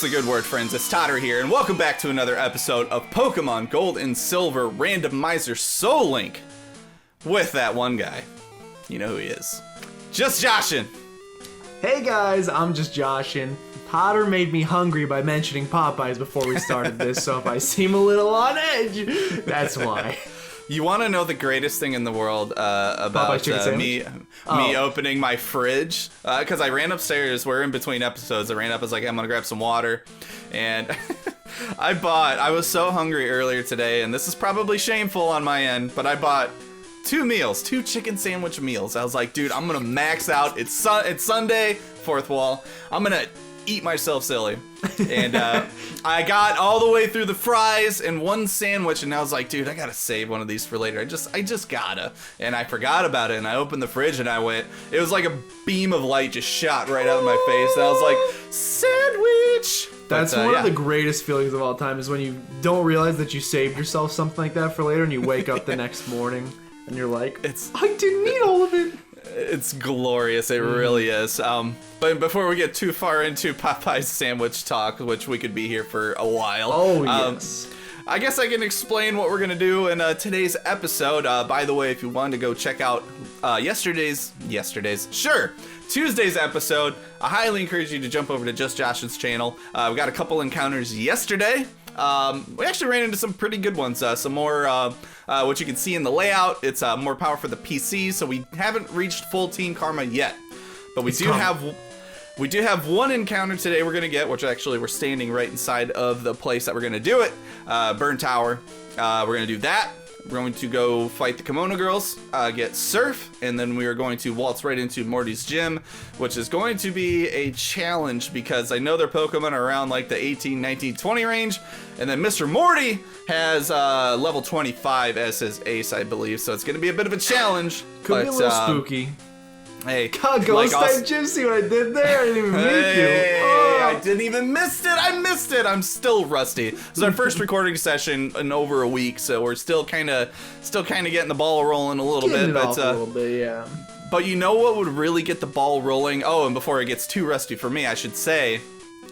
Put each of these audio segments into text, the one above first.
the good word, friends? It's Totter here, and welcome back to another episode of Pokemon Gold and Silver Randomizer Soul Link with that one guy. You know who he is. Just Joshin. Hey guys, I'm Just Joshin. Totter made me hungry by mentioning Popeyes before we started this, so if I seem a little on edge, that's why. You want to know the greatest thing in the world about me opening my fridge? Because I ran upstairs. We're in between episodes. I ran up. I was like, I'm going to grab some water. And I was so hungry earlier today, and this is probably shameful on my end, but I bought two chicken sandwich meals. I was like, dude, I'm going to max out. It's Sunday, fourth wall. I'm going to eat myself silly. And I got all the way through the fries and one sandwich, and I was like, dude, I gotta save one of these for later. I just gotta. And I forgot about it, and I opened the fridge, and it was like a beam of light just shot right out of my face, and I was like, sandwich! That's one of the greatest feelings of all time, is when you don't realize that you saved yourself something like that for later, and you wake up the next morning, and you're like, I didn't eat all of it! It's glorious, it really is. But before we get too far into Popeye's sandwich talk, which we could be here for a while. Oh, yes. I guess I can explain what we're going to do in today's episode. By the way, if you wanted to go check out Tuesday's episode, I highly encourage you to jump over to Just Joshin's channel. We got a couple encounters yesterday. We actually ran into some pretty good ones. Some more, what you can see in the layout. It's more power for the PC, so we haven't reached full Team Karma yet. But we do have one encounter today we're going to get, which actually we're standing right inside of the place that we're going to do it. Burn Tower. We're going to do that. We're going to go fight the Kimono Girls, get Surf, and then we are going to waltz right into Morty's gym, which is going to be a challenge because I know their Pokemon are around like the 18, 19, 20 range, and then Mr. Morty has level 25 as his ace, I believe, so it's going to be a bit of a challenge. Could be a little spooky. Hey, God, Ghost type Gym, see what I did there? I didn't even meet you. Oh. I didn't even miss it. I missed it. I'm still rusty. It's our first recording session in over a week, so we're still kind of getting the ball rolling a little bit. Yeah. But you know what would really get the ball rolling? Oh, and before it gets too rusty for me, I should say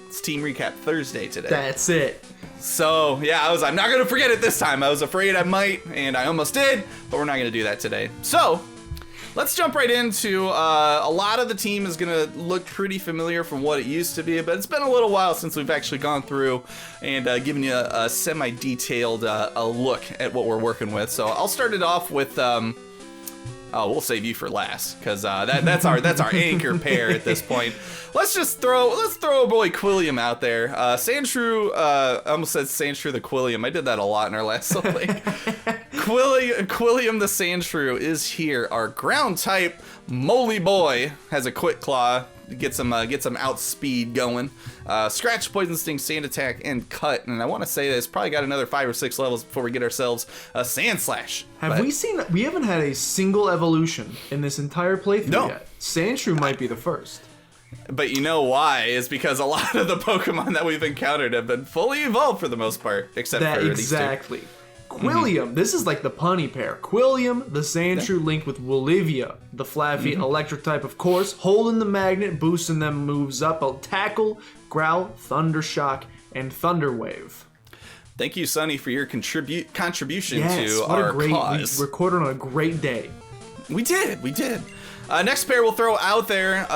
it's Team Recap Thursday today. That's it. So yeah, I'm not gonna forget it this time. I was afraid I might, and I almost did, but we're not gonna do that today. So. Let's jump right into, a lot of the team is going to look pretty familiar from what it used to be, but it's been a little while since we've actually gone through and given you a semi-detailed a look at what we're working with. So I'll start it off with, we'll save you for last, because that's our anchor pair at this point. Let's throw a boy Quilliam out there. Sandshrew, I almost said Sandshrew the Quilliam. I did that a lot in our last link. Quilliam the Sandshrew is here. Our ground type Moly Boy has a Quick Claw. Get some outspeed going. Scratch, Poison Sting, Sand Attack, and Cut. And I want to say that it's probably got another 5 or 6 levels before we get ourselves a Sand Slash. We haven't had a single evolution in this entire playthrough yet. Sandshrew might be the first. But you know why? Is because a lot of the Pokemon that we've encountered have been fully evolved for the most part, except for these two. Exactly. Quilliam, this is like the punny pair. Quilliam, the Sandshrew linked with Wolivia, the Flaffy electric type, of course, holding the magnet, boosting them moves up. I'll Tackle, Growl, Thunder Shock, and Thunder Wave. Thank you, Sonny, for your contribution to our cause. We recorded on a great day. We did. Next pair we'll throw out there.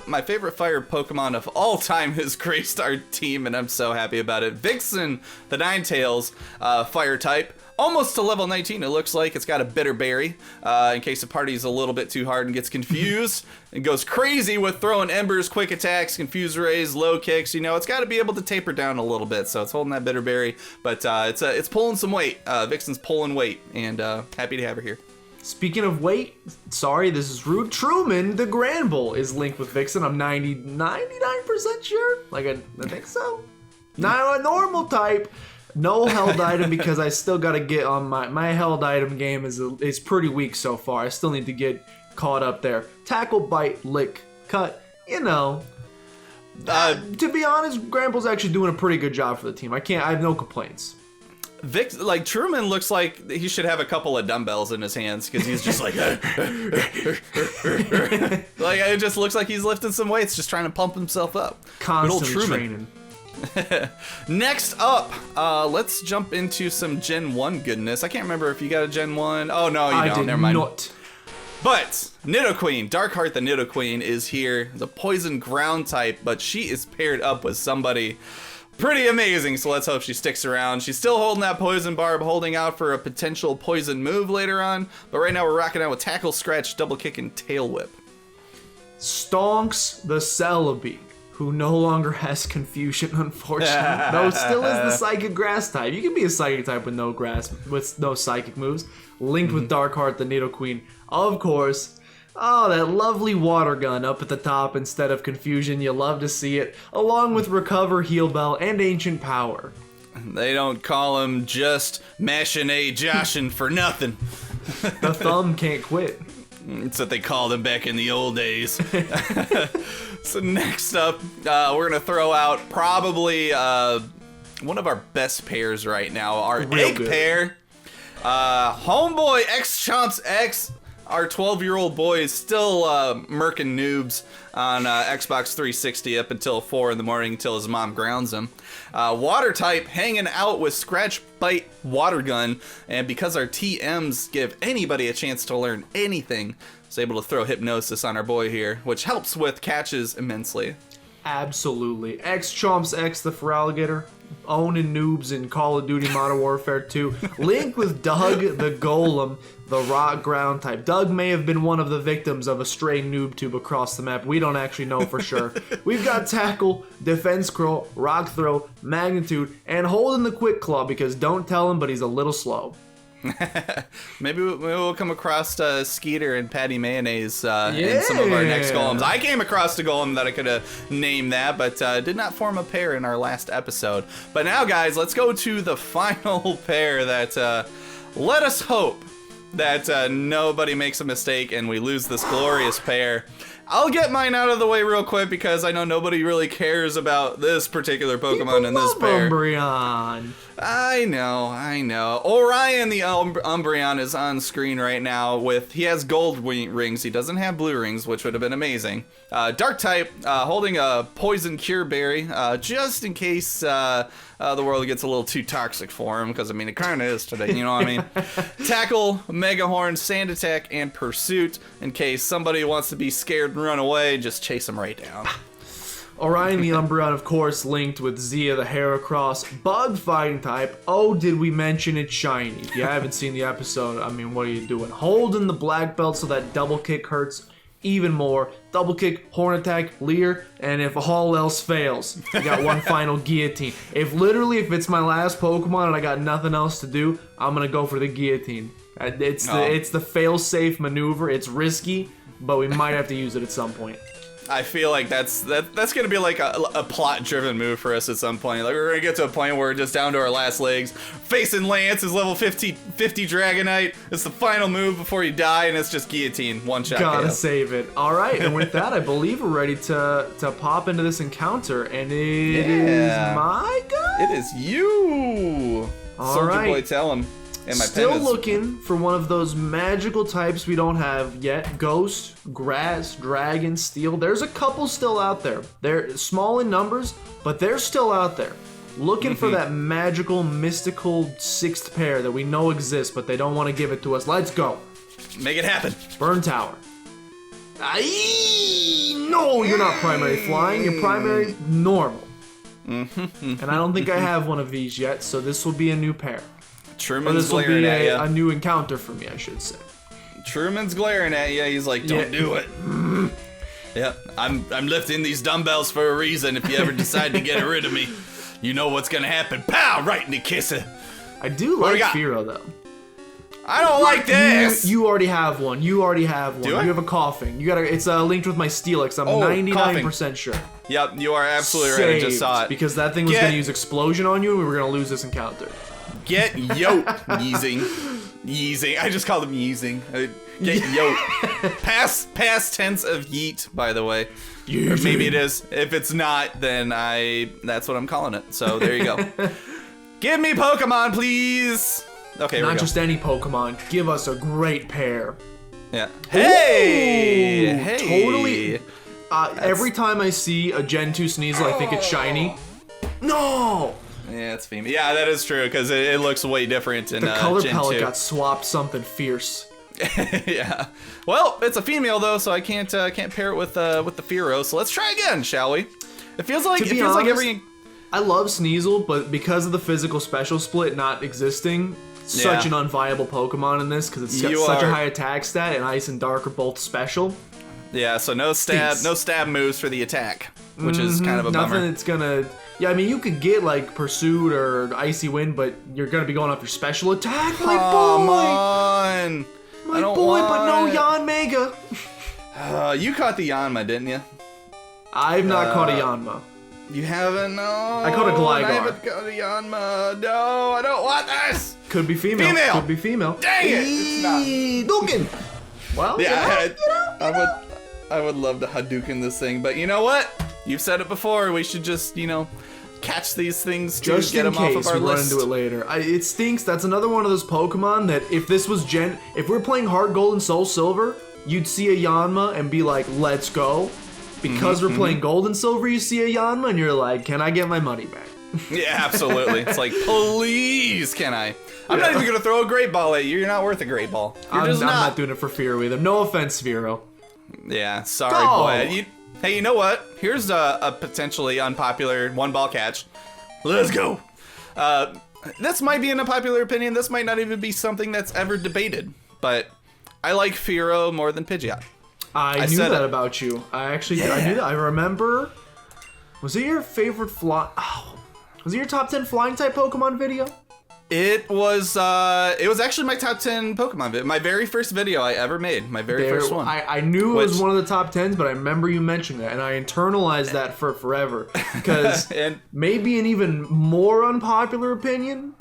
My favorite fire Pokemon of all time has graced our team, and I'm so happy about it. Vixen, the Ninetales, fire type. Almost to level 19, it looks like. It's got a Bitter Berry, in case the party's a little bit too hard and gets confused. And goes crazy with throwing Embers, Quick Attacks, Confuse Rays, Low Kicks. You know, it's got to be able to taper down a little bit, so it's holding that Bitter Berry. But it's pulling some weight. Vixen's pulling weight, and happy to have her here. Speaking of weight, sorry, this is rude. Truman, the Granbull, is linked with Vixen. I'm 99% sure. I think so. Not a normal type. No held item because I still got to get on my held item game is pretty weak so far. I still need to get caught up there. Tackle, Bite, Lick, Cut, you know. To be honest, Granbull's actually doing a pretty good job for the team. I have no complaints. Truman looks like he should have a couple of dumbbells in his hands because he's just like it just looks like he's lifting some weights, just trying to pump himself up. Constantly training. Next up, let's jump into some Gen 1 goodness. I can't remember if you got a Gen 1. Oh, no, you don't. Never mind. Not. But Nidoqueen, Darkheart the Nidoqueen is here. The poison ground type, but she is paired up with somebody pretty amazing, so let's hope she sticks around. She's still holding that poison barb, holding out for a potential poison move later on, but right now we're rocking out with Tackle, Scratch, Double Kick, and Tail Whip. Stonks the Celebi, who no longer has confusion, unfortunately. Though still is the Psychic Grass type. You can be a Psychic type with no grass, with no Psychic moves. Linked with Darkheart the Nidoqueen, of course. Oh, that lovely water gun up at the top instead of confusion. You love to see it. Along with Recover, Heal Bell, and Ancient Power. They don't call him Just Joshin for nothing. The thumb can't quit. That's what they called him back in the old days. So next up, we're going to throw out probably one of our best pairs right now. Our egg pair. Homeboy X Chomps X. Our 12-year-old boy is still murking noobs on Xbox 360 up until 4 in the morning until his mom grounds him. Water type hanging out with Scratch, Bite, Water Gun, and because our TMs give anybody a chance to learn anything, is able to throw Hypnosis on our boy here, which helps with catches immensely. Absolutely. X Chomps X the Feraligatr, owning noobs in Call of Duty Modern Warfare 2. Linked with Doug the Golem, the rock ground type. Doug may have been one of the victims of a stray noob tube across the map. We don't actually know for sure. We've got Tackle, Defense Curl, Rock Throw, Magnitude, and holding the Quick Claw because don't tell him, but he's a little slow. Maybe we'll come across Skeeter and Patty Mayonnaise in some of our next golems. I came across a golem that I could have named that, but did not form a pair in our last episode. But now, guys, let's go to the final pair that let us hope that nobody makes a mistake and we lose this glorious pair. I'll get mine out of the way real quick because I know nobody really cares about this particular Pokemon in this pair. Umbreon. I know. Orion the Umbreon is on screen right now he has gold rings. He doesn't have blue rings, which would have been amazing. Dark type, holding a Poison Cure Berry, just in case the world gets a little too toxic for him, because I mean, it kind of is today, you know what I mean? Tackle, Mega Horn, Sand Attack, and Pursuit, in case somebody wants to be scared and run away, just chase him right down. Orion the Umbreon, of course, linked with Zia the Heracross, Bug Fighting type. Oh, did we mention it's shiny? If you haven't seen the episode, I mean, what are you doing? Holding the black belt so that double kick hurts even more. Double kick, Horn Attack, Leer, and if all else fails, you got one final Guillotine. If it's my last Pokemon and I got nothing else to do, I'm gonna go for the Guillotine. It's the fail-safe maneuver. It's risky, but we might have to use it at some point. I feel like that's gonna be like a plot-driven move for us at some point. Like, we're gonna get to a point where we're just down to our last legs, facing Lance, his level 50 Dragonite. It's the final move before you die, and it's just Guillotine, one shot. Gotta save it. All right, and with that, I believe we're ready to pop into this encounter, and it is my guy. It is you. Soldier Boy, tell him. And my Still looking for one of those magical types we don't have yet. Ghost, Grass, Dragon, Steel. There's a couple still out there. They're small in numbers, but they're still out there. Looking for that magical, mystical sixth pair that we know exists, but they don't want to give it to us. Let's go. Make it happen. Burn Tower. Aye! No, you're not primary flying. You're primary normal. And I don't think I have one of these yet, so this will be a new pair. Truman's glaring at you. A new encounter for me, I should say. Truman's glaring at you. He's like, don't do it. Yep, I'm lifting these dumbbells for a reason. If you ever decide to get rid of me, you know what's gonna happen. Pow! Right in the kisser. I do like Firo, though. I don't like this. You already have one. Do I? You have a coughing. It's linked with my Steelix. I'm 99% sure. Yep, you are absolutely right. I just saw it. Because that thing was going to use Explosion on you, and we were going to lose this encounter. Get yoked, Yeezing. I just called him Yeezing. Get yoked. Past tense of yeet, by the way. Yeezing. Or maybe it is. If it's not, then that's what I'm calling it. So there you go. Give me Pokemon, please. Okay, not just any Pokemon. Give us a great pair. Yeah. Hey! Ooh, hey! Totally. Every time I see a Gen 2 Sneasel, I think it's shiny. No! Yeah, it's female. Yeah, that is true because it looks way different in The color Gen palette 2. got swapped something fierce. Yeah. Well, it's a female though, so I can't pair it with the Fearow. So let's try again, shall we? It feels like every. I love Sneasel, but because of the physical special split not existing, such an unviable Pokemon in this because it's got such a high attack stat, and Ice and Dark are both special. Yeah, so no stab moves for the attack, which is kind of a bummer. Nothing that's gonna. Yeah, I mean you could get like Pursuit or Icy Wind, but you're gonna be going off your special attack, my Come boy. on. My boy, but no Yanmega. You caught the Yanma, didn't you? I've not caught a Yanma. You haven't? No. I caught a Gligar. I haven't caught a Yanma. No, I don't want this. Could be female. Female. Could be female. Dang it. It's not. Dukin. Well, Yeah, I would love to Hadouken this thing, but you know what? You've said it before. We should just, catch these things to just get in them off case of our we run list. into it later. It stinks. That's another one of those Pokemon that if this was if we're playing Heart Gold and Soul Silver, you'd see a Yanma and be like, let's go. Because we're playing Gold and Silver, you see a Yanma and you're like, can I get my money back? Yeah, absolutely. It's like, please, can I? I'm not even gonna throw a Great Ball at you. You're not worth a Great Ball. You're I'm just not doing it for Fear either. No offense, Pharaoh. Yeah, sorry, Go. boy. Hey, you know what? Here's a potentially unpopular one-ball catch. Let's go. This might be an unpopular opinion. This might not even be something that's ever debated. But I like Fearow more than Pidgeot. I knew that about you. I knew that. I remember. Was it your favorite was it your top 10 flying type Pokemon video? It was actually my top 10 Pokemon video. My very first video I ever made. My very first one. I knew it was one of the top 10s, but I remember you mentioning that, and I internalized that for forever. Because maybe an even more unpopular opinion,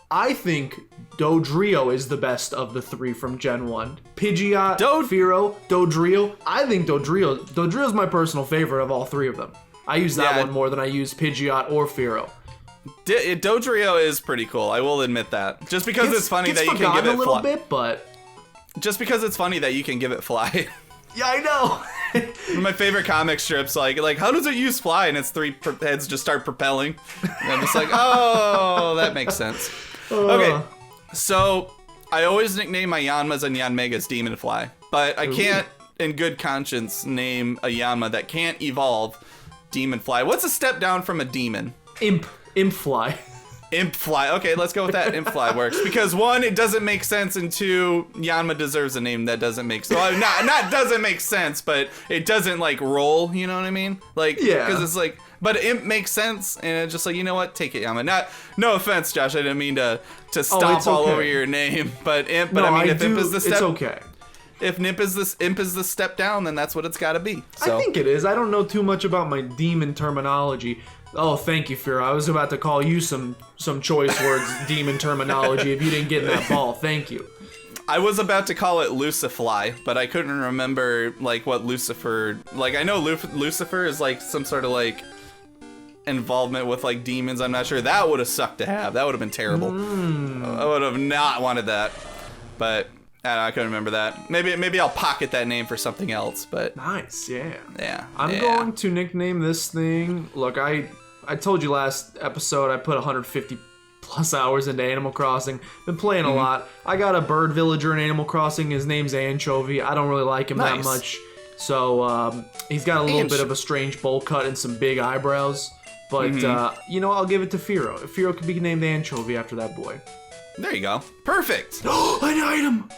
I think Dodrio is the best of the three from Gen 1. Pidgeot, Fearow, Dodrio. I think Dodrio's my personal favorite of all three of them. I use that one more than I use Pidgeot or Fearow. Dodrio is pretty cool. I will admit that. Just because it's funny that you can give it a little bit, but just because it's funny that you can give it fly. Yeah, I know. One of my favorite comic strips, like how does it use fly? And its three heads just start propelling. And I'm just like, oh, that makes sense. Okay, so I always nickname my Yanmas and Yanmegas Demon Fly, but I can't, in good conscience, name a Yanma that can't evolve Demon Fly. What's a step down from a demon? Imp Fly. Imp Fly. Okay, let's go with that. Imp Fly works because one, it doesn't make sense, and two, Yanma deserves a name that doesn't make sense. Well, not doesn't make sense, but it doesn't like roll. You know what I mean? Like, yeah. Because it's like, but Imp makes sense, and it's just like, you know what? Take it, Yanma. No offense, Josh. I didn't mean to stomp all over your name, but Imp. But I mean, if Imp is the step, it's okay. If Imp is the step down, then that's what it's got to be. So. I think it is. I don't know too much about my demon terminology. Oh, thank you, Fear. I was about to call you some choice words, demon terminology, if you didn't get in that ball. Thank you. I was about to call it Lucifly, but I couldn't remember like what Lucifer. Like I know Lucifer is like some sort of like involvement with like demons. I'm not sure. That would have sucked to have. That would have been terrible. I would have not wanted that. But I couldn't remember that. Maybe I'll pocket that name for something else. But nice, yeah. Yeah. I'm going to nickname this thing. Look, I told you last episode I put 150 plus hours into Animal Crossing. Been playing a lot. I got a bird villager in Animal Crossing. His name's Anchovy. I don't really like him that much. So he's got a little bit of a strange bowl cut and some big eyebrows. But, you know, I'll give it to Fearow. Fearow could be named Anchovy after that boy. There you go. Perfect. An item!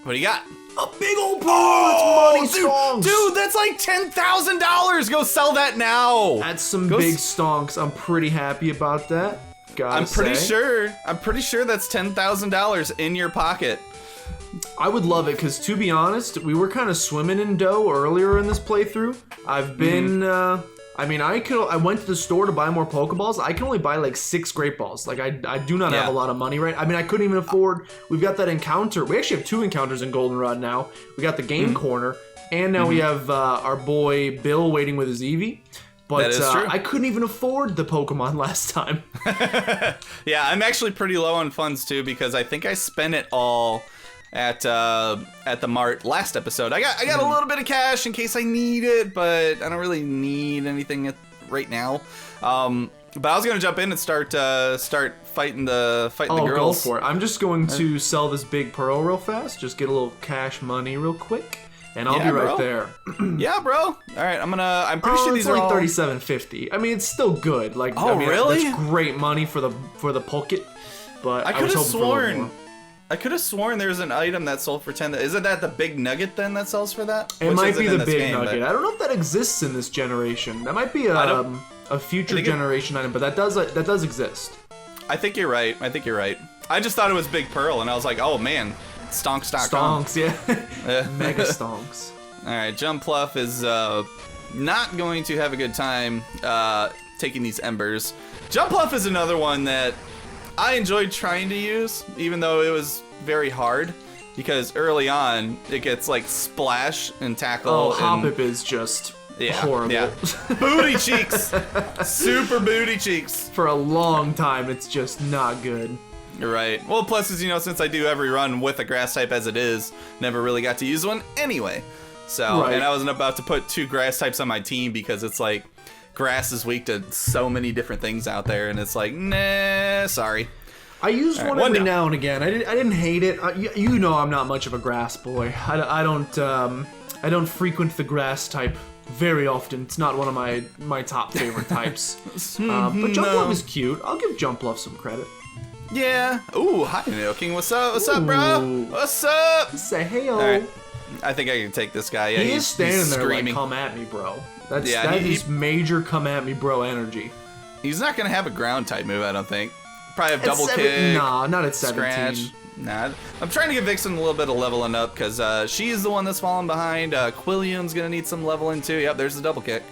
What do you got? A big old ball! That's money stonks! Dude, that's like $10,000! Go sell that now! That's some big stonks. I'm pretty happy about that. I'm pretty sure that's $10,000 in your pocket. I would love it, because to be honest, we were kind of swimming in dough earlier in this playthrough. I've been, I mean, I went to the store to buy more Pokeballs. I can only buy like 6 Great Balls. Like, I do not have a lot of money, right? I mean, I couldn't even afford, we've got that encounter. We actually have 2 encounters in Goldenrod now. We got the game corner, and now we have our boy Bill waiting with his Eevee. But that is true. I couldn't even afford the Pokemon last time. Yeah, I'm actually pretty low on funds too, because I think I spent it all at the mart last episode. I got a little bit of cash in case I need it, but I don't really need anything right now. But I was gonna jump in and start fighting the Oh, girls. go for it. I'm just going to sell this big pearl real fast. Just get a little cash money real quick, and I'll be right there. Yeah, bro. All right, I'm pretty sure these are are like all $37.50. I mean, it's still good. Like, Oh, I mean, really? That's great money for the Pocket. But I could was have hoping for a little sworn. more. I could have sworn there was an item that sold for 10. Isn't that the big nugget then that sells for that? It Which might isn't be in the this big game, nugget. but- I don't know if that exists in this generation. That might be a future generation item, but that does exist. I think you're right. I just thought it was Big Pearl, and I was like, oh man, stonks.com. Stonks, yeah. Mega stonks. All right, Jumpluff is not going to have a good time taking these embers. Jumpluff is another one that I enjoyed trying to use, even though it was very hard, because early on it gets like splash and tackle. Oh, and, Hoppip is just yeah, horrible. Yeah. Booty cheeks, super booty cheeks. For a long time, it's just not good. You're right. Well, plus, as you know, since I do every run with a grass type as it is, never really got to use one anyway. So, Right. and I wasn't about to put 2 grass types on my team because it's like grass is weak to so many different things out there, and it's like, nah, sorry. I used All right, one one every down. now and again. I didn't hate it. You know, I'm not much of a grass boy. I don't frequent the grass type very often. It's not one of my top favorite types. But Jumpluff is cute. I'll give Jumpluff some credit. Yeah. Ooh, hi, King. What's up? What's up, bro? Ooh. What's up? Say hey-o. All right. I think I can take this guy. Yeah, He he's is standing he's there screaming. like, come at me, bro. That he- is major come at me, bro energy. He's not gonna have a ground type move, I don't think. Probably have double kick. Nah, not at 17. Scratch. Nah, I'm trying to give Vixen a little bit of leveling up because she's the one that's falling behind. Quillion's gonna need some leveling too. Yep, there's the double kick.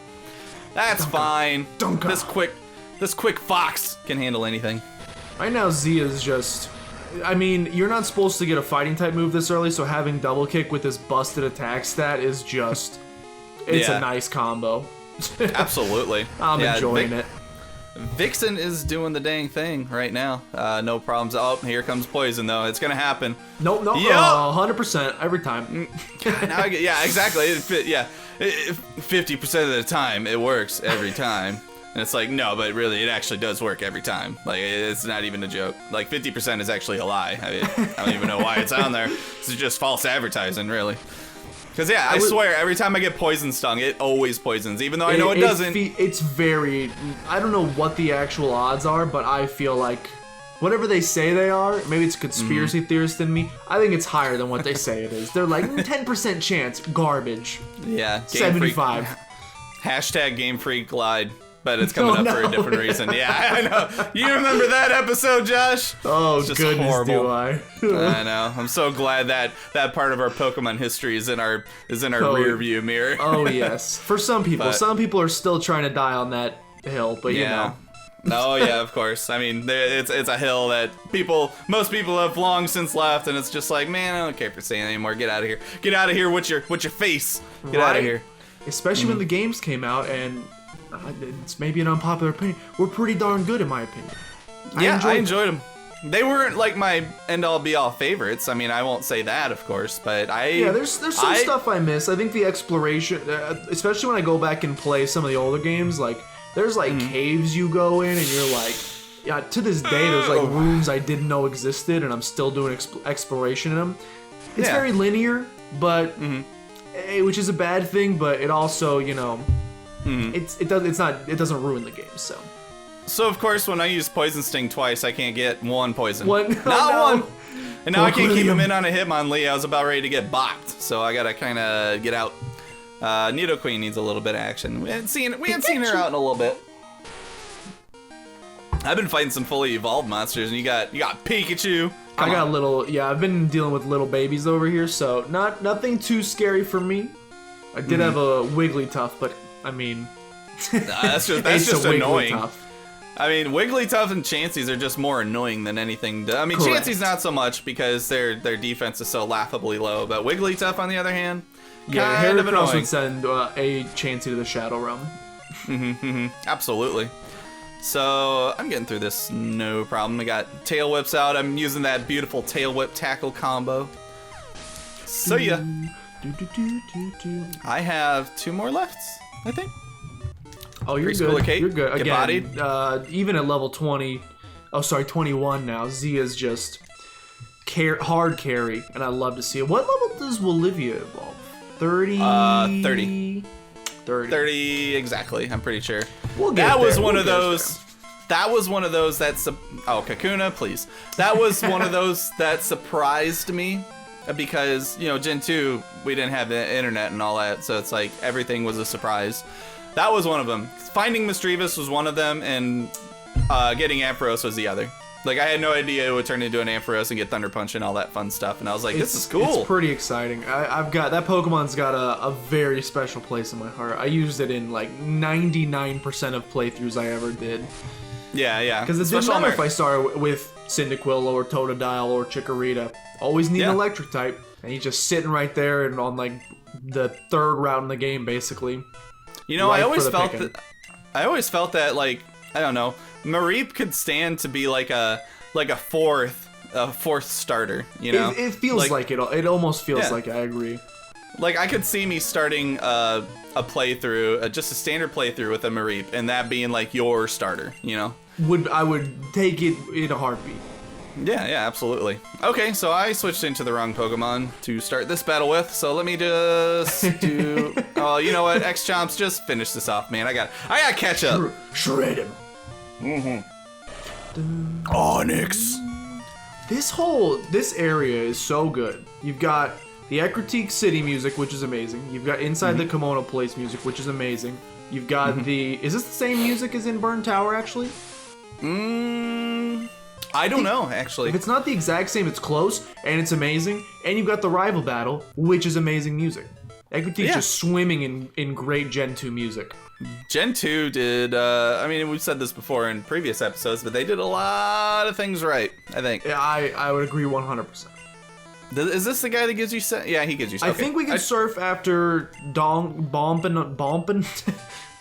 That's fine. Dunka. This quick fox can handle anything. Right now, Z is just... I mean, you're not supposed to get a fighting type move this early, so having double kick with this busted attack stat is just... It's Yeah. a nice combo. Absolutely. I'm Yeah, enjoying it. Vixen is doing the dang thing right now. No problems. Oh, here comes poison though. It's gonna happen. Nope, Yep. 100% every time. Now yeah, exactly. 50% of the time it works every time. And it's like, no, but really, it actually does work every time. Like, it's not even a joke. Like, 50% is actually a lie. I mean, I don't even know why it's on there. It's just false advertising, really. Because, yeah, I swear, every time I get poison stung, it always poisons, even though I know it doesn't. It's very... I don't know what the actual odds are, but I feel like... Whatever they say they are, maybe it's a conspiracy theorist in me, I think it's higher than what they say it is. They're like, 10% chance, garbage. Yeah. Game 75. Freak, hashtag Game Freak Glide. But it's coming up for a different reason. Yeah, I know. You remember that episode, Josh? Oh, it's just goodness, horrible. do I. I know. I'm so glad that part of our Pokemon history is in our rear view mirror. Oh, yes. For some people. But- Some people are still trying to die on that hill, but you know. Oh yeah, of course. I mean, it's a hill that most people have long since left, and it's just like, man, I don't care for saying anymore. Get out of here. Get out of here with your face. Get out Right? of here. Especially when the games came out, and it's maybe an unpopular opinion. We're pretty darn good, in my opinion. Yeah, I enjoyed them. They weren't like my end-all be-all favorites. I mean, I won't say that, of course, but there's some stuff I miss. I think the exploration, especially when I go back and play some of the older games, like there's like caves you go in, and you're like, yeah. To this day, there's like rooms I didn't know existed, and I'm still doing exploration in them. It's very linear, but which is a bad thing. But it also, you know, it doesn't ruin the game. So of course, when I use Poison Sting twice, I can't get one poison. Not one. And now I can't keep William. him in on a Hitmonlee. I was about ready to get bopped, so I gotta kind of get out. Nidoqueen needs a little bit of action. We haven't seen her out in a little bit. I've been fighting some fully evolved monsters, and you got Pikachu. I got I've been dealing with little babies over here, so nothing too scary for me. I did have a Wigglytuff, but I mean, that's just it's a annoying. Wigglytuff. I mean, Wigglytuff and Chanseys are just more annoying than anything. I mean, Correct. Chanseys not so much because their defense is so laughably low, but Wigglytuff on the other hand, Yeah, kind of Heracross annoying. would send a Chansey to the Shadow Realm. Absolutely. So I'm getting through this no problem. I got Tail Whips out. I'm using that beautiful Tail Whip tackle combo. So yeah, I have 2 more left, I think. Oh, you're Preschool good. Kate, You're good. get Again, even at level 20, 21 now, Zia's just hard carry, and I love to see it. What level does Olivia evolve? 30? 30. 30. 30 exactly, I'm pretty sure. We'll get that was there. one We'll of get those. That was one of those that's Kakuna, please. That was one of those that surprised me because, you know, Gen 2, we didn't have the internet and all that, so it's like everything was a surprise. That was one of them. Finding Misdreavus was one of them, and getting Ampharos was the other. Like, I had no idea it would turn into an Ampharos and get Thunder Punch and all that fun stuff, and I was like, this is cool. It's pretty exciting. I've got, that Pokemon's got a very special place in my heart. I used it in like 99% of playthroughs I ever did. Yeah. Because it didn't matter if I started with Cyndaquil or Totodile or Chikorita. Always need an electric type, and he's just sitting right there and on like the third route in the game, basically. You know, I always felt that like, I don't know, Mareep could stand to be like a fourth starter. You know, it feels like it. It almost feels like I agree. Like, I could see me starting a playthrough, just a standard playthrough with a Mareep, and that being like your starter. You know, I would take it in a heartbeat. Yeah, absolutely. Okay, so I switched into the wrong Pokemon to start this battle with, so let me just do... Oh, you know what? X-Chomps, just finish this off, man. I got catch up. Shred him. Onyx. This area is so good. You've got the Ecruteak City music, which is amazing. You've got Inside the Kimono Place music, which is amazing. You've got the... Is this the same music as in Burn Tower, actually? I don't know, actually. If it's not the exact same, it's close, and it's amazing. And you've got the rival battle, which is amazing music. Ecruteak's just swimming in great Gen 2 music. Gen 2 did, I mean, we've said this before in previous episodes, but they did a lot of things right, I think. Yeah, I would agree 100%. Is this the guy that gives you... Yeah, he gives you... I think we can surf after Bompin.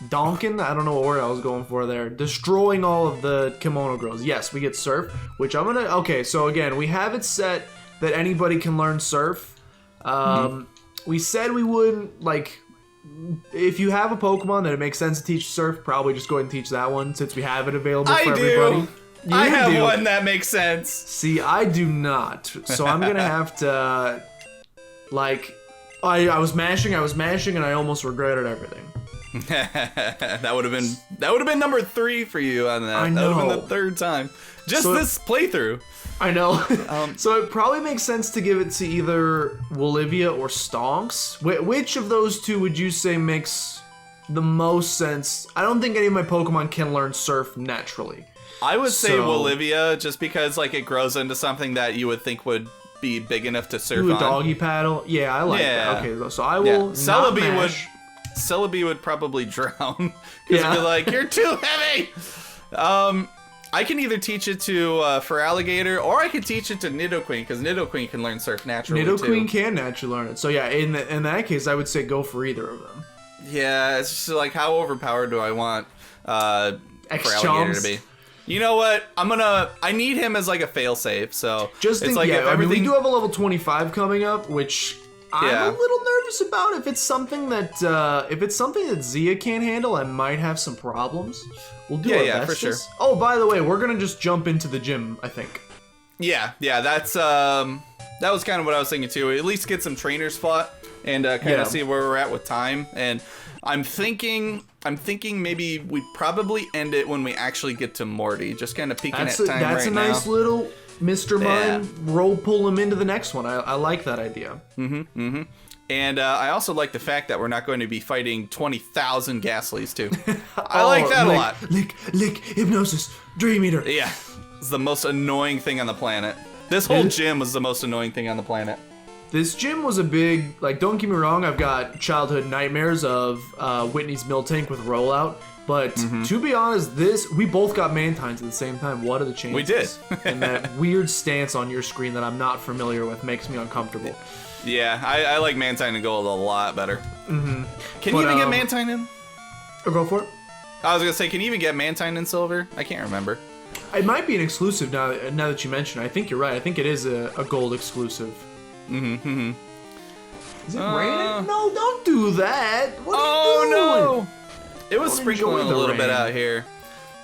Donkin? I don't know what word I was going for there. Destroying all of the kimono girls. Yes, we get surf, which I'm gonna... Okay, so again, we have it set that anybody can learn surf. We said we wouldn't, like... If you have a Pokemon that it makes sense to teach surf, probably just go ahead and teach that one, since we have it available for everybody. I have one that makes sense. See, I do not. So I'm gonna have to... Like... I was mashing, and I almost regretted everything. that would have been number 3 for you on that. I know. That would have been the 3rd time. Just this playthrough. I know. So it probably makes sense to give it to either Olivia or Stonks. Which of those two would you say makes the most sense? I don't think any of my Pokemon can learn Surf naturally. I would say Olivia, just because like it grows into something that you would think would be big enough to surf on. Doggy paddle? Yeah, I like that. Okay, so I will not mash. Celebi would probably drown because he'd be like, "You're too heavy." I can either teach it to for Alligator, or I could teach it to Nidoqueen, because Nidoqueen can learn Surf naturally too. Nidoqueen can naturally learn it. So yeah, in that case, I would say go for either of them. Yeah, it's just like, how overpowered do I want for Alligator to be? You know what? I need him as like a failsafe. So just think, like I mean, we do have a level 25 coming up, which I'm a little nervous about. If it's something that Zia can't handle, I might have some problems. We'll do our best. For sure. Oh, by the way, we're gonna just jump into the gym, I think. Yeah, that's that was kind of what I was thinking too. At least get some trainers fought and kind of see where we're at with time. And I'm thinking maybe we probably end it when we actually get to Morty. Just kind of peeking at time right now. That's a nice little Mr. Mime roll, pull him into the next one. I like that idea. And I also like the fact that we're not going to be fighting 20,000 Ghastlies too. I like that a lot. Lick, Hypnosis, Dream Eater. Yeah, it's the most annoying thing on the planet. This whole gym was the most annoying thing on the planet. This gym was a big, like, don't get me wrong, I've got childhood nightmares of Whitney's Miltank with Rollout, but to be honest, we both got Mantines at the same time. What are the chances? We did. And that weird stance on your screen that I'm not familiar with makes me uncomfortable. Yeah, I like Mantine and Gold a lot better. Can you even get Mantine in? Go for it. I was gonna say, can you even get Mantine in Silver? I can't remember. It might be an exclusive now that you mention it. I think you're right. I think it is a Gold exclusive. Is it raining? No, don't do that. What are you doing? No! It was Don't sprinkling enjoy a the little bit rain. out here.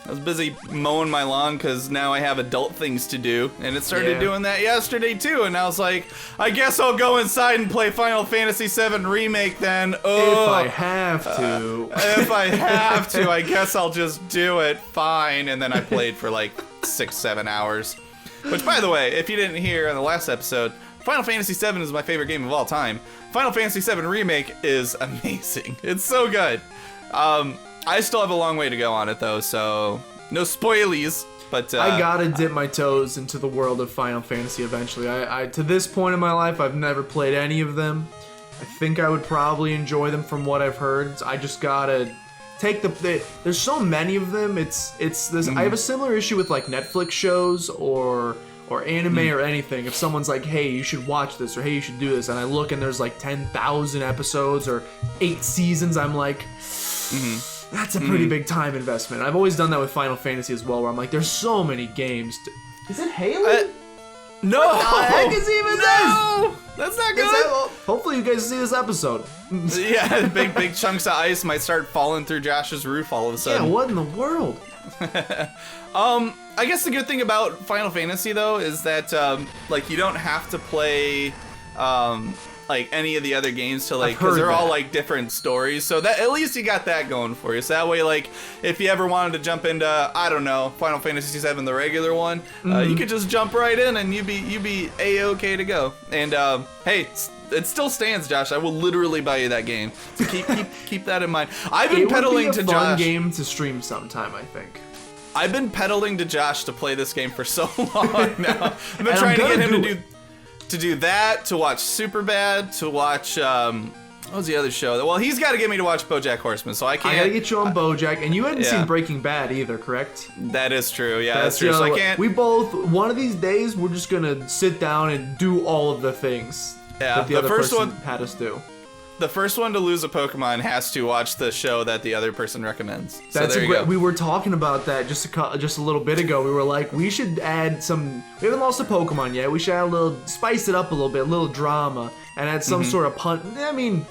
I was busy mowing my lawn because now I have adult things to do, and it started doing that yesterday too. And I was like, I guess I'll go inside and play Final Fantasy VII Remake then. Oh, If I have to. if I have to, I guess I'll just do it. Fine. And then I played for like 6-7 hours. Which, by the way, if you didn't hear on the last episode, Final Fantasy VII is my favorite game of all time. Final Fantasy VII Remake is amazing. It's so good. I still have a long way to go on it though, so no spoilies. But I gotta dip my toes into the world of Final Fantasy eventually. I to this point in my life, I've never played any of them. I think I would probably enjoy them from what I've heard. I just gotta take there's so many of them. It's this. I have a similar issue with like Netflix shows or anime or anything. If someone's like, hey, you should watch this, or hey, you should do this, and I look and there's like 10,000 episodes or 8 seasons, I'm like, that's a pretty big time investment. I've always done that with Final Fantasy as well, where I'm like, there's so many games. Is it Haley? No! What the heck is even No! That's not good! Hopefully you guys see this episode. Yeah, big chunks of ice might start falling through Josh's roof all of a Yeah, sudden. what in the world? I guess the good thing about Final Fantasy though is that like you don't have to play like any of the other games to like, because they're all like different stories, so that at least you got that going for you. So that way, like if you ever wanted to jump into, I don't know, Final Fantasy VII, the regular one, you could just jump right in and you'd be a-okay to go. And hey, it still stands, Josh. I will literally buy you that game. So keep that in mind. I've been peddling to It would be a fun Josh. game to stream sometime, I think. I've been peddling to Josh to play this game for so long now. I've been And trying to I'm get him gonna to do that, to watch Superbad, to watch what was the other show? Well, he's got to get me to watch BoJack Horseman, so I can't. I gotta get you on BoJack, and you hadn't Yeah. seen Breaking Bad either, correct? That is true. Yeah, that's true. the So other I one. can't. We both, one of these days, we're just gonna sit down and do all of the things that the other first person one- had us do. The first one to lose a Pokemon has to watch the show that the other person recommends. So That's there you go. we were talking about that just a little bit ago. We were like, we should add some. We haven't lost a Pokemon yet. We should add spice it up a little bit, a little drama, and add some sort of I mean,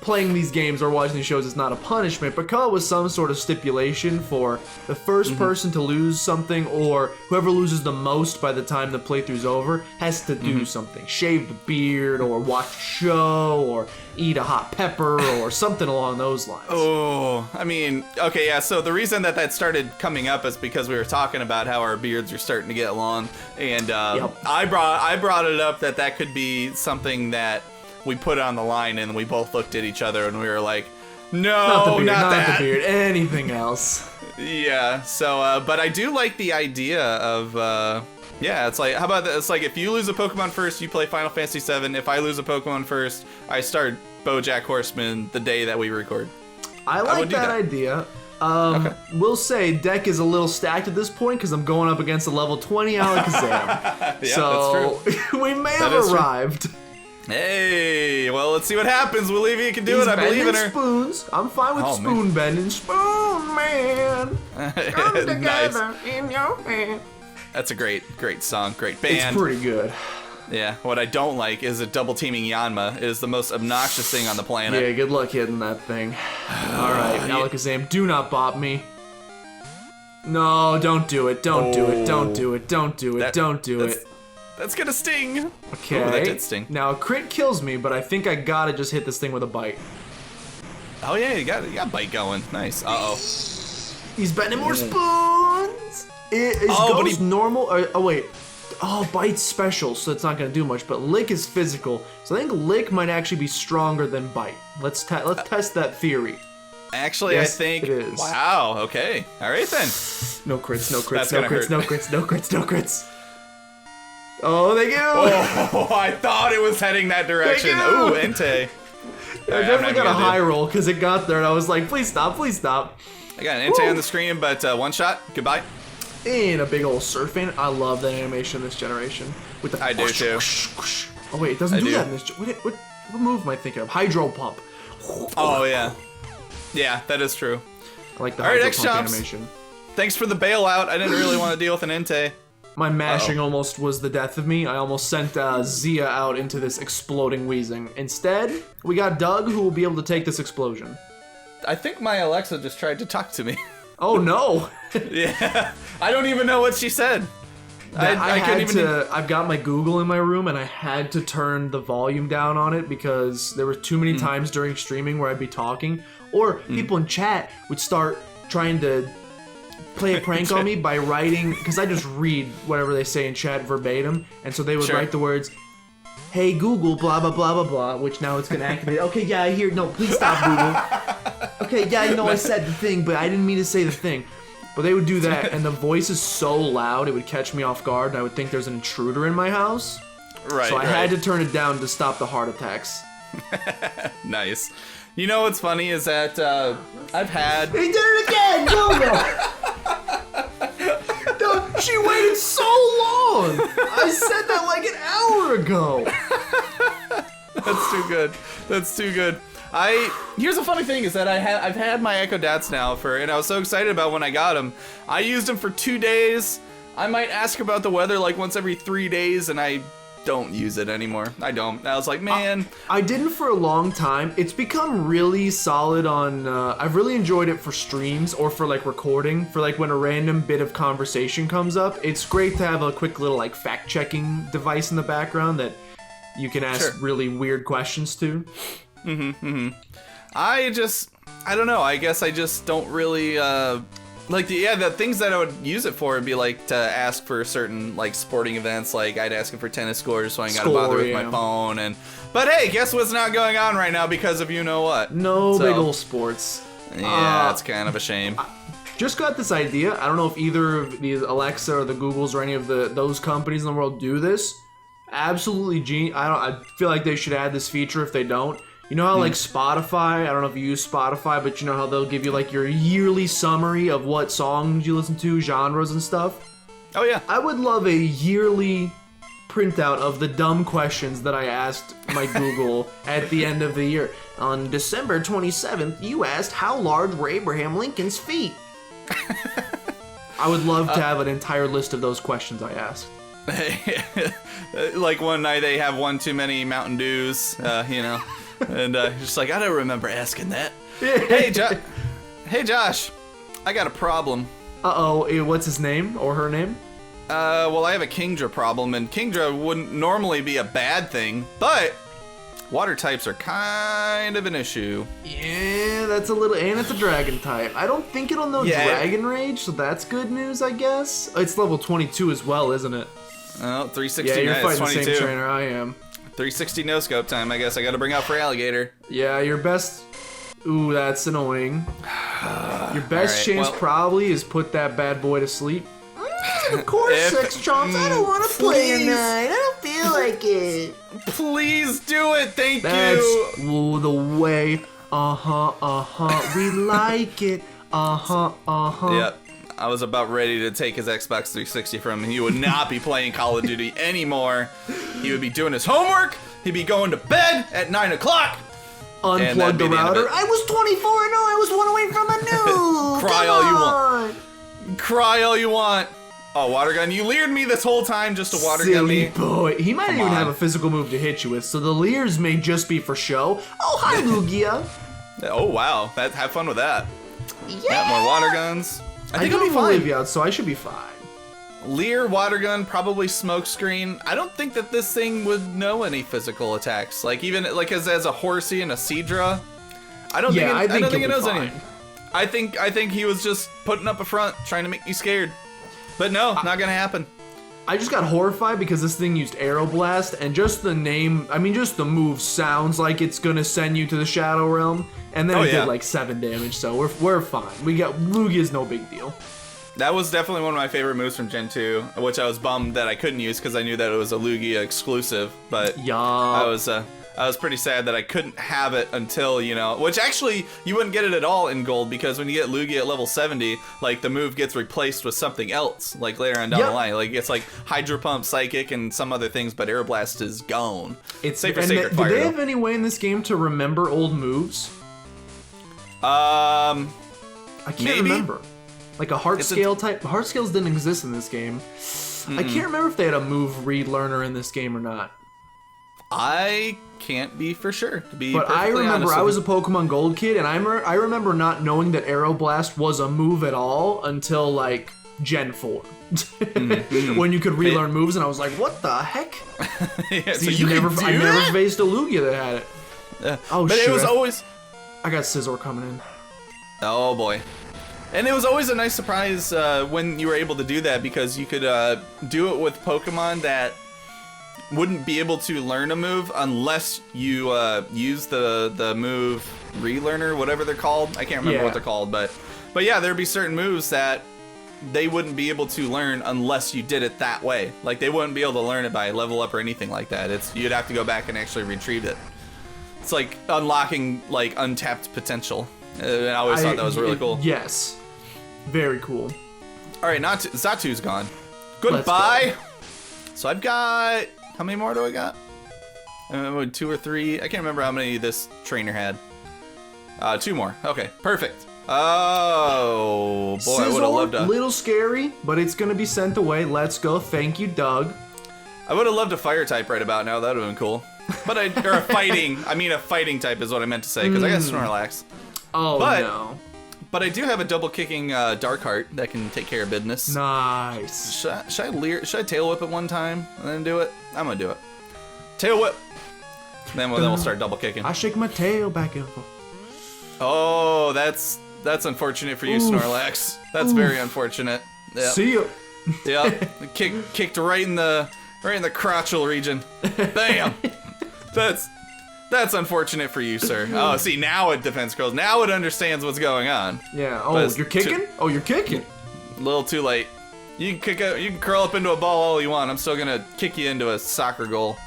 playing these games or watching these shows is not a punishment, but come up with some sort of stipulation for the first person to lose something, or whoever loses the most by the time the playthrough's over has to do something. Shave the beard, or watch a show, or eat a hot pepper, or something along those lines. Oh, I mean, okay, yeah, so the reason that started coming up is because we were talking about how our beards are starting to get long, and I brought it up that could be something that we put on the line, and we both looked at each other and we were like, no, Not the beard, not that. the beard. Anything else? Yeah, so, but I do like the idea of, yeah, it's like, how about this? It's like, if you lose a Pokemon first, you play Final Fantasy VII. If I lose a Pokemon first, I start BoJack Horseman the day that we record. I like would do that that. idea. Okay. We'll say deck is a little stacked at this point because I'm going up against a level 20 Alakazam. Yeah, So we may That have is true. arrived. Hey, well, let's see what happens. Olivia can do He's it. I believe in bending her. spoons. I'm fine with Oh, man. spoon bending. Spoon man, come Nice. together in your hand. That's a great song, great It's band. pretty good. Yeah, what I don't like is a double teaming Yanma. It is the most obnoxious thing on the planet. Yeah, good luck hitting that thing. All right, Alakazam, do not bop me. No, don't do it. Don't do it. Don't do it. Don't do it. Don't do it. That's gonna sting. Okay. Ooh, that did sting. Now, a crit kills me, but I think I gotta just hit this thing with a bite. Oh yeah, you got bite going. Nice. Uh-oh. He's bending more spoons. It Oh, but goes he- normal. Oh wait. Oh, bite's special, so it's not gonna do much. But lick is physical, so I think lick might actually be stronger than bite. Let's test that theory. Actually, Yes, I think. it is. Wow. Okay. All right then. No crits. No crits. That's No gonna crits. hurt. No crits. No crits. No crits. Oh, thank you. Oh, I thought it was heading that direction. you. Ooh, Entei. I definitely got a high roll because it got there, and I was like, please stop. Please stop. I got an Entei on the screen, but one shot. Goodbye. And a big old surfing. I love that animation this generation. With the I do whoosh, too. whoosh, whoosh. Oh wait, it doesn't I do do. that in this. What move am I thinking of? Hydro pump. Oh yeah. Yeah, that is true. I like the All right, hydro X pump Chomps. animation. Thanks for the bailout. I didn't really want to deal with an Entei. My mashing almost was the death of me. I almost sent Zia out into this exploding wheezing. Instead, we got Doug, who will be able to take this explosion. I think my Alexa just tried to talk to me. Oh no! Yeah, I don't even know what she said. I couldn't even. I've got my Google in my room, and I had to turn the volume down on it because there were too many times during streaming where I'd be talking, or people in chat would start trying to play a prank on me by writing, because I just read whatever they say in chat verbatim, and so they would write the words, "Hey Google, blah blah blah blah blah," which now it's gonna activate. Okay, yeah, I hear. No, please stop, Google. Okay, yeah, I know I said the thing, but I didn't mean to say the thing. But they would do that, and the voice is so loud, it would catch me off guard, and I would think there's an intruder in my house. Right. So I had to turn it down to stop the heart attacks. Nice. You know what's funny is that I've had. He did it again, Google. No, she waited so long. I said that like an hour ago. That's too good. That's too good. Here's the funny thing is that I've had my Echo Dats now and I was so excited about when I got them. I used them for 2 days. I might ask about the weather like once every 3 days, and I don't use it anymore. I don't. I was like, man. I didn't for a long time. It's become really solid on, I've really enjoyed it for streams or for like recording, for like when a random bit of conversation comes up. It's great to have a quick little like fact-checking device in the background that you can ask really weird questions to. I don't know. I guess I just don't really like the things that I would use it for would be like to ask for certain like sporting events. Like I'd ask it for tennis scores, so I ain't gotta bother with my phone. But hey, guess what's not going on right now because of you know what? No big ol' sports. Yeah, it's kind of a shame. Just got this idea. I don't know if either of these Alexa or the Googles or any of those companies in the world do this. Absolutely genius. I feel like they should add this feature if they don't. You know how like Spotify, I don't know if you use Spotify, but you know how they'll give you like your yearly summary of what songs you listen to, genres and stuff? Oh yeah. I would love a yearly printout of the dumb questions that I asked my Google at the end of the year. On December 27th, you asked how large were Abraham Lincoln's feet? I would love to have an entire list of those questions I asked. Like one night they have one too many Mountain Dews, you know. And just like, I don't remember asking that. Hey, Josh, I got a problem. Uh-oh, what's his name or her name? Well, I have a Kingdra problem, and Kingdra wouldn't normally be a bad thing, but water types are kind of an issue. Yeah, that's a little, and it's a dragon type. I don't think it'll know Dragon Rage, so that's good news, I guess. It's level 22 as well, isn't it? Oh, 360. Yeah, you're fighting 22. the same trainer I am. 360 no scope time, I guess I gotta bring out for Alligator. Yeah, your best... Ooh, that's annoying. Your best chance probably is put that bad boy to sleep. Of course, Sex Chomps, I don't want to play tonight. I don't feel like it. Please do it, thank you. That's the way. We like it. Yep. I was about ready to take his Xbox 360 from him. He would not be playing Call of Duty anymore. He would be doing his homework. He'd be going to bed at 9 o'clock. Unplug the router. I was 24 and I was 1 away from a nuke. Cry all you want. Cry all you want. Oh, water gun. You leered me this whole time just to water gun me. Boy. He might even have a physical move to hit you with, so the leers may just be for show. Oh, hi, Lugia. Oh, wow. Have fun with that. Yeah. More water guns. I think it'll be fine. Leave you out, so I should be fine. Leer, water gun, probably smoke screen. I don't think that this thing would know any physical attacks. Like even like as a Horsey and a Seadra. I don't think it knows any. I think he was just putting up a front, trying to make you scared. But no, not gonna happen. I just got horrified because this thing used Aero Blast, and just the name, I mean, just the move sounds like it's gonna send you to the Shadow Realm, and then it did like 7 damage, so we're fine. Lugia's no big deal. That was definitely one of my favorite moves from Gen 2, which I was bummed that I couldn't use because I knew that it was a Lugia exclusive, but I was pretty sad that I couldn't have it until, you know, which actually you wouldn't get it at all in gold because when you get Lugia at level 70, like the move gets replaced with something else, like later on down the line. Like it's like Hydro Pump, Psychic, and some other things, but Aeroblast is gone. It's safe for Sacred Fire. Do they have any way in this game to remember old moves? I can't remember. Like a heart scale type. Heart scales didn't exist in this game. I can't remember if they had a move relearner in this game or not. I can't be for sure. To be But I remember I was a Pokemon Gold kid, and I remember not knowing that Aeroblast was a move at all until like Gen 4. When you could relearn moves, and I was like, what the heck? Yeah, so I never faced a Lugia that had it. Oh, but shit. it was always... I got Scizor coming in. Oh, boy. And it was always a nice surprise when you were able to do that, because you could do it with Pokemon that wouldn't be able to learn a move unless you use the move relearner, whatever they're called. I can't remember what they're called, but yeah, there'd be certain moves that they wouldn't be able to learn unless you did it that way. Like, they wouldn't be able to learn it by level up or anything like that. You'd have to go back and actually retrieve it. It's like unlocking like untapped potential. I always thought that was really cool. Yes, very cool. All right, Zatu's gone. Goodbye. So I've got, how many more do I got? 2 or 3. I can't remember how many this trainer had. 2 more. Okay, perfect. Oh boy, I would have loved a little scary, but it's gonna be sent away. Let's go. Thank you, Doug. I would have loved a fire type right about now. That would have been cool. But a fighting type is what I meant to say, because I got Snorlax. Oh, no. But I do have a double kicking Darkheart that can take care of business. Nice. Should I tail whip it one time and then do it? I'm gonna do it. Tail whip. Then we'll start double kicking. I shake my tail back and forth. Oh, that's unfortunate for you, Snorlax. That's very unfortunate. Yep. See ya. Yep. Kicked right in the crotchal region. Bam. That's unfortunate for you, sir. Oh, see, now it defense curls. Now it understands what's going on. Yeah. Oh, you're kicking? Oh, you're kicking. A little too late. You can curl up into a ball all you want. I'm still gonna kick you into a soccer goal.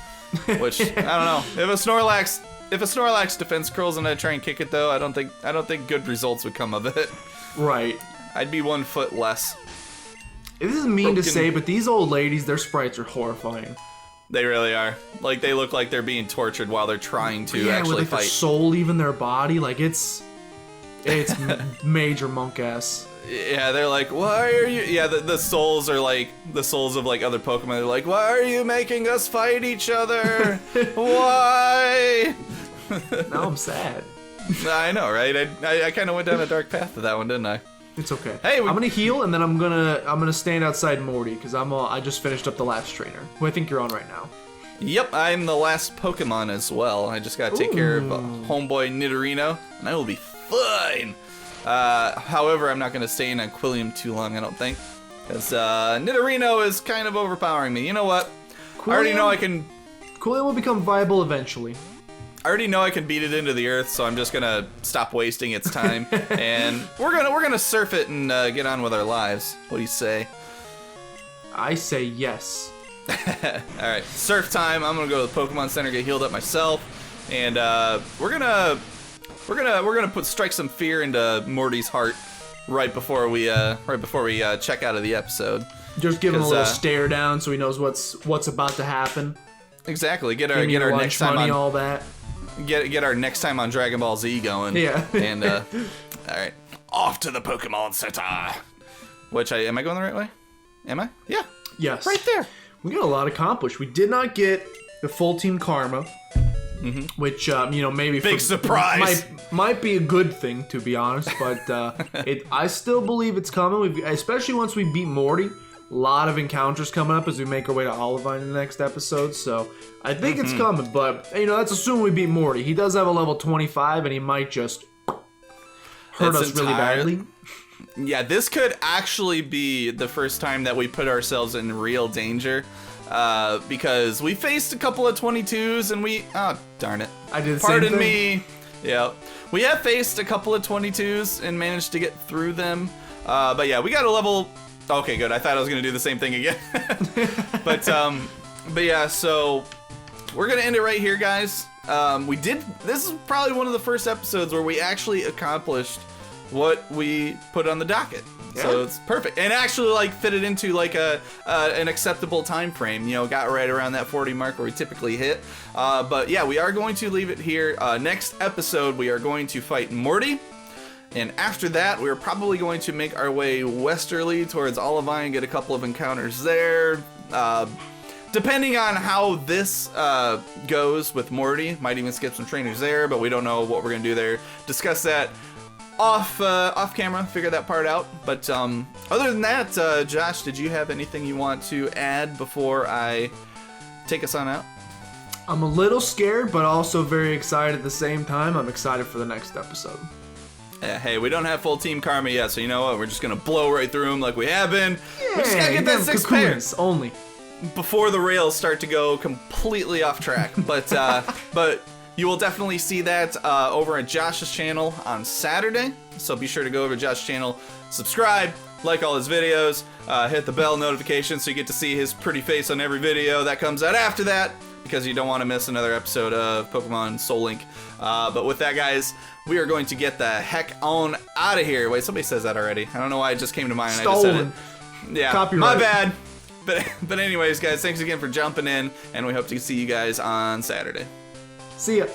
Which I don't know. If a Snorlax defense curls and I try and kick it though, I don't think good results would come of it. Right. I'd be 1 foot less. This is mean to say, but these old ladies, their sprites are horrifying. They really are. Like, they look like they're being tortured while they're trying to actually with, like, fight. their soul leaving their body, like it's major monk ass. Yeah, they're like, why are you? Yeah, the souls are like the souls of like other Pokemon. They're like, why are you making us fight each other? Why? Now I'm sad. I know, right? I kind of went down a dark path to that one, didn't I? It's okay. Hey, I'm gonna heal, and then I'm gonna stand outside Morty because I just finished up the last trainer, who I think you're on right now. Yep, I'm the last Pokemon as well. I just gotta take care of homeboy Nidorino, and I will be fine. However, I'm not gonna stay in Aquilium too long, I don't think, because Nidorino is kind of overpowering me. You know what? I already know I can. Aquilium will become viable eventually. I already know I can beat it into the earth, so I'm just gonna stop wasting its time, and we're gonna surf it and get on with our lives. What do you say? I say yes. All right, surf time. I'm gonna go to the Pokemon Center, get healed up myself, and we're gonna strike some fear into Morty's heart right before we check out of the episode. Just give him a little stare down so he knows what's about to happen. Exactly. Get our next time money, on all that. Get our next time on Dragon Ball Z going. Yeah. And all right, off to the Pokemon Center. Am I going the right way? Am I? Yeah. Yes. Right there. We got a lot accomplished. We did not get the full team karma, which maybe big surprise might be a good thing, to be honest. But I still believe it's coming. Especially once we beat Morty. A lot of encounters coming up as we make our way to Olivine in the next episode, so I think it's coming, but, that's assuming we beat Morty. He does have a level 25, and he might just hurt us really badly. Yeah, this could actually be the first time that we put ourselves in real danger, because we faced a couple of 22s, and oh, darn it. I did the same thing. Pardon me. Yeah, we have faced a couple of 22s and managed to get through them, but yeah, we got a level... Okay, good. I thought I was gonna do the same thing again. but yeah, so we're gonna end it right here, guys. This is probably one of the first episodes where we actually accomplished what we put on the docket. Yeah. So it's perfect, and actually fit it into an acceptable time frame. Got right around that 40 mark where we typically hit. But yeah, we are going to leave it here. Next episode, we are going to fight Morty. And after that, we're probably going to make our way westerly towards Olivine, get a couple of encounters there. depending on how this goes with Morty, might even skip some trainers there, but we don't know what we're gonna do there. Discuss that off camera, figure that part out. But other than that, Josh, did you have anything you want to add before I take us on out? I'm a little scared, but also very excited at the same time. I'm excited for the next episode. Hey, we don't have full team karma yet, so you know what? We're just gonna blow right through them like we have been. We just gotta get that 6 pairs only before the rails start to go completely off track. But you will definitely see that over at Josh's channel on Saturday. So be sure to go over to Josh's channel, subscribe, like all his videos, hit the bell notification so you get to see his pretty face on every video that comes out after that, because you don't want to miss another episode of Pokemon Soul Link. But with that, guys, we are going to get the heck on out of here. Wait, somebody says that already. I don't know why it just came to mind. Stolen. I just said it. Yeah, Copyright. My bad. But anyways, guys, thanks again for jumping in, and we hope to see you guys on Saturday. See ya.